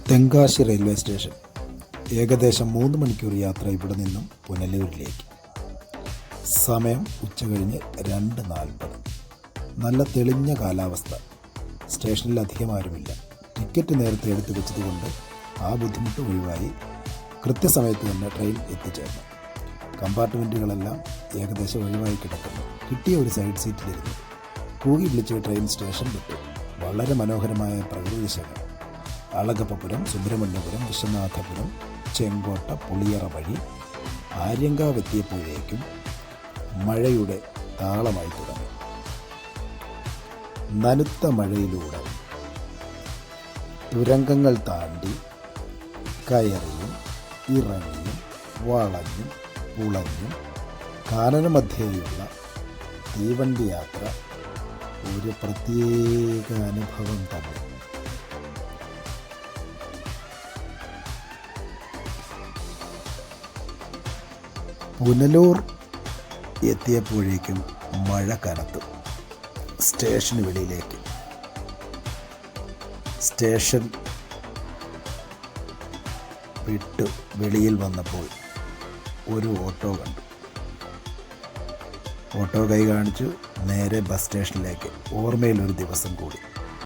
Tenkasi railway station. ഏകദേശം 3 മണിക്കൂർ യാത്ര ഇവിടെ നിന്നും പുനലൂരിലേക്ക്. സമയം ഉച്ചകഴിഞ്ഞ് 2:40. നല്ല തെളിഞ്ഞ കാലാവസ്ഥ. സ്റ്റേഷനിൽ അധികം ആരുമില്ല. ടിക്കറ്റ് നേരത്തെ എടുത്തു വെച്ചതുകൊണ്ട് ആ ബുദ്ധിമുട്ട് ഒഴിവായി കൃത്യസമയത്ത് തന്നെ ട്രെയിൻ എത്തിച്ചേർന്നു. കമ്പാർട്ട്മെൻറ്റുകളെല്ലാം ഏകദേശം ഒഴിവായി കിടക്കുന്നു. കിട്ടിയ ഒരു സൈഡ് സീറ്റിലിരുന്നു. കൂകി വിളിച്ച് ട്രെയിൻ സ്റ്റേഷൻ വിട്ടു. വളരെ മനോഹരമായ പ്രകൃതി ദൃശ്യങ്ങൾ. അളഗപ്പപുരം, സുബ്രഹ്മണ്യപുരം, വിശ്വനാഥപുരം, ചെങ്കോട്ട, പുളിയറ വഴി ആര്യങ്കാവ് എത്തിയപ്പോഴേക്കും മഴയുടെ താളമായി തുടങ്ങി. നനുത്ത മഴയിലൂടെ തുരങ്കങ്ങൾ താണ്ടി കയറിയും ഇറങ്ങിയും വളഞ്ഞും പുളഞ്ഞും കാനനമധ്യേയുള്ള തീവണ്ടി യാത്ര ഒരു പ്രത്യേക അനുഭവം തന്നെ. പുനലൂർ എത്തിയപ്പോഴേക്കും മഴ കനത്തു. സ്റ്റേഷന് വെളിയിലേക്ക്. സ്റ്റേഷൻ വിട്ട് വെളിയിൽ വന്നപ്പോൾ ഒരു ഓട്ടോ കണ്ടു. ഓട്ടോ കൈ കാണിച്ചു. നേരെ ബസ് സ്റ്റേഷനിലേക്ക്. ഓർമ്മയിലൊരു ദിവസം കൂടി.